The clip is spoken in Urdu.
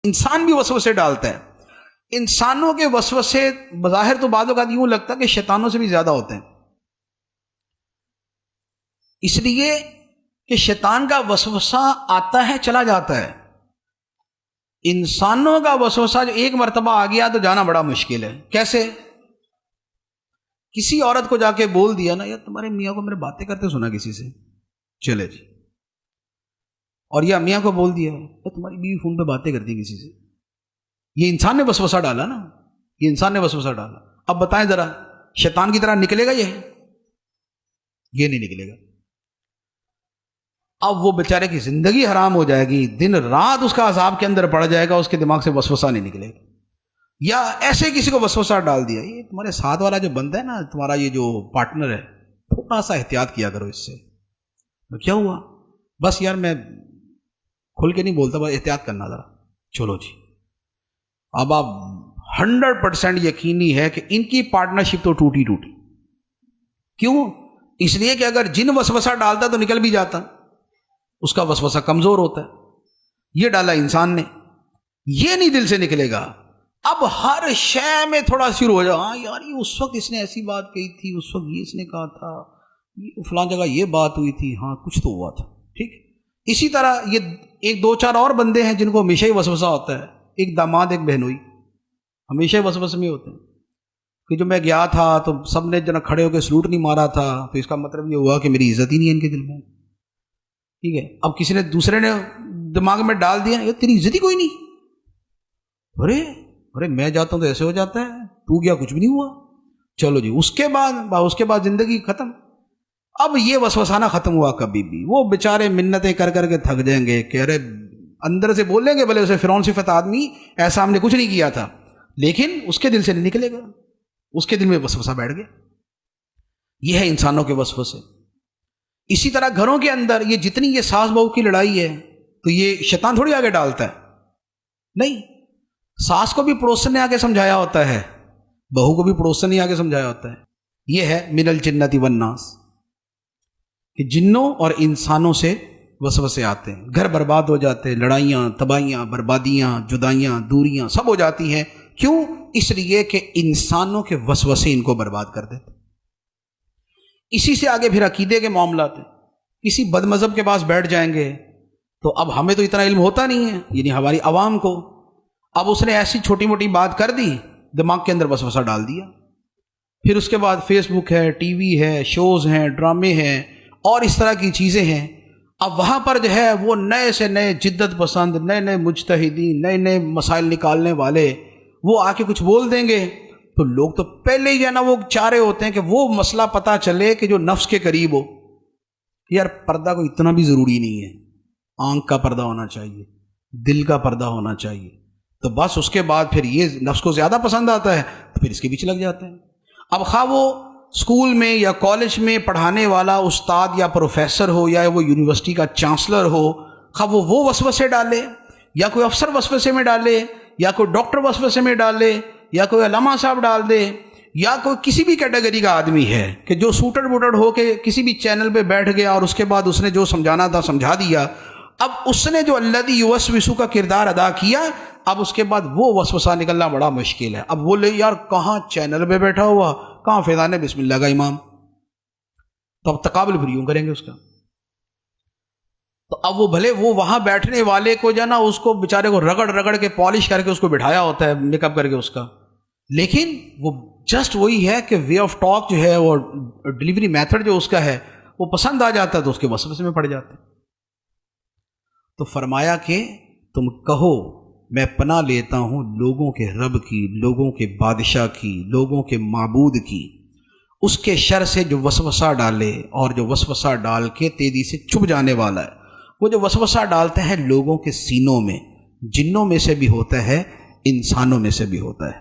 انسان بھی وسوسے ڈالتا ہے. انسانوں کے وسوسے بظاہر تو بعض اوقات یوں لگتا ہے کہ شیطانوں سے بھی زیادہ ہوتے ہیں، اس لیے کہ شیطان کا وسوسہ آتا ہے چلا جاتا ہے. انسانوں کا وسوسہ جو ایک مرتبہ آ گیا تو جانا بڑا مشکل ہے. کیسے؟ کسی عورت کو جا کے بول دیا نا، یار تمہارے میاں کو میرے باتیں کرتے سنا کسی سے، چلے جی. اور یا میاں کو بول دیا یار تمہاری بیوی فون پہ باتیں کرتی کسی سے. یہ انسان نے وسوسہ ڈالا نا، یہ انسان نے وسوسہ ڈالا. اب بتائیں ذرا، شیطان کی طرح نکلے گا یہ نہیں نکلے گا. اب وہ بیچارے کی زندگی حرام ہو جائے گی، دن رات اس کا عذاب کے اندر پڑ جائے گا، اس کے دماغ سے وسوسہ نہیں نکلے گا. یا ایسے کسی کو وسوسہ ڈال دیا، یہ تمہارے ساتھ والا جو بندہ ہے نا، تمہارا یہ جو پارٹنر ہے، تھوڑا سا احتیاط کیا کرو اس سے. کیا ہوا؟ بس یار میں کھل کے نہیں بولتا، بس احتیاط کرنا ذرا. چلو جی. اب آپ 100% یقینی ہے کہ ان کی پارٹنرشپ تو ٹوٹی. کیوں؟ اس لیے کہ اگر جن وسوسہ ڈالتا تو نکل بھی جاتا، اس کا وسوسہ کمزور ہوتا ہے. یہ ڈالا انسان نے، یہ نہیں دل سے نکلے گا. اب ہر شے میں تھوڑا شروع ہو جائے، ہاں یار یہ اس وقت اس نے ایسی بات کہی تھی، اس وقت یہ اس نے کہا تھا، فلاں جگہ یہ بات ہوئی تھی، ہاں کچھ تو ہوا تھا. ٹھیک. اسی طرح یہ ایک دو چار اور بندے ہیں جن کو ہمیشہ ہی وسوسہ ہوتا ہے. ایک داماد، ایک بہنوئی، ہمیشہ ہی وسوسے میں ہوتے ہیں کہ جو میں گیا تھا تو سب نے جنا کھڑے ہو کے سلوٹ نہیں مارا تھا، تو اس کا مطلب یہ ہوا کہ میری عزت ہی نہیں ہے ان کے دل میں. ٹھیک ہے. اب کسی نے دوسرے نے دماغ میں ڈال دیا یہ تیری عزت ہی کوئی نہیں. ارے میں جاتا ہوں تو ایسے ہو جاتا ہے، تو گیا کچھ بھی نہیں ہوا. چلو جی. اس کے بعد زندگی ختم. اب یہ وسوسہ نہ ختم ہوا کبھی بھی. وہ بیچارے منتیں کر کر کے تھک جائیں گے کہ ارے اندر سے بولیں گے بھلے اسے فرعون صفت آدمی، ایسا ہم نے کچھ نہیں کیا تھا، لیکن اس کے دل سے نہیں نکلے گا، اس کے دل میں وسوسہ بیٹھ گیا. یہ ہے انسانوں کے وسوسے. اسی طرح گھروں کے اندر یہ جتنی یہ ساس بہو کی لڑائی ہے تو یہ شیطان تھوڑی آگے ڈالتا ہے. نہیں، ساس کو بھی پڑوسن نے آگے سمجھایا ہوتا ہے، بہو کو بھی پڑوسن نے آگے سمجھایا ہوتا ہے. یہ ہے من الجنۃ والناس، کہ جنوں اور انسانوں سے وسوسے آتے ہیں. گھر برباد ہو جاتے ہیں، لڑائیاں، تباہیاں، بربادیاں، جدائیاں، دوریاں سب ہو جاتی ہیں. کیوں؟ اس لیے کہ انسانوں کے وسوسے ان کو برباد کر دیتے. اسی سے آگے پھر عقیدے کے معاملات ہیں. کسی بد مذہب کے پاس بیٹھ جائیں گے تو اب ہمیں تو اتنا علم ہوتا نہیں ہے، یعنی ہماری عوام کو. اب اس نے ایسی چھوٹی موٹی بات کر دی، دماغ کے اندر وسوسہ ڈال دیا. پھر اس کے بعد فیس بک ہے، ٹی وی ہے، شوز ہیں، ڈرامے ہیں اور اس طرح کی چیزیں ہیں. اب وہاں پر جو ہے وہ نئے سے نئے جدت پسند، نئے مجتہدین، نئے مسائل نکالنے والے وہ آ کے کچھ بول دیں گے تو لوگ تو پہلے ہی جو ہے نا وہ چاہ رہے ہوتے ہیں کہ وہ مسئلہ پتہ چلے کہ جو نفس کے قریب ہو. یار پردہ کو اتنا بھی ضروری نہیں ہے، آنکھ کا پردہ ہونا چاہیے، دل کا پردہ ہونا چاہیے. تو بس اس کے بعد پھر یہ نفس کو زیادہ پسند آتا ہے تو پھر اس کے پیچھے لگ جاتے ہیں. اب خواہ وہ اسکول میں یا کالج میں پڑھانے والا استاد یا پروفیسر ہو، یا وہ یونیورسٹی کا چانسلر ہو، خواہ وہ وسوسے ڈالے، یا کوئی افسر وسوسے میں ڈالے، یا کوئی ڈاکٹر وسوسے میں ڈالے، یا کوئی علامہ صاحب ڈال دے، یا کوئی کسی بھی کیٹیگری کا آدمی ہے کہ جو سوٹڈ بوٹڈ ہو کے کسی بھی چینل پہ بیٹھ گیا اور اس کے بعد اس نے جو سمجھانا تھا سمجھا دیا. اب اس نے جو الذی یوسوس کا کردار ادا کیا، اب اس کے بعد وہ وسوسہ نکلنا بڑا مشکل ہے. اب بولے یار کہاں چینل پہ بیٹھا ہوا، کہاں فیضان بسم اللہ کا امام، تو اب تقابل پھر یوں کریں گے اس کا. تو اب وہ بھلے وہ وہاں بیٹھنے والے کو جو نا اس کو بیچارے کو رگڑ کے پالش کر کے اس کو بٹھایا ہوتا ہے، میک اپ کر کے اس کا، لیکن وہ جسٹ وہی ہے کہ وے آف ٹاک جو ہے وہ ڈلیوری میتھڈ جو اس کا ہے وہ پسند آ جاتا ہے تو اس کے وسوسے میں پڑ جاتے ہیں. تو فرمایا کہ تم کہو میں پناہ لیتا ہوں لوگوں کے رب کی، لوگوں کے بادشاہ کی، لوگوں کے معبود کی، اس کے شر سے جو وسوسہ ڈالے اور جو وسوسہ ڈال کے تیزی سے چھپ جانے والا ہے. وہ جو وسوسہ ڈالتے ہیں لوگوں کے سینوں میں، جنوں میں سے بھی ہوتا ہے، انسانوں میں سے بھی ہوتا ہے.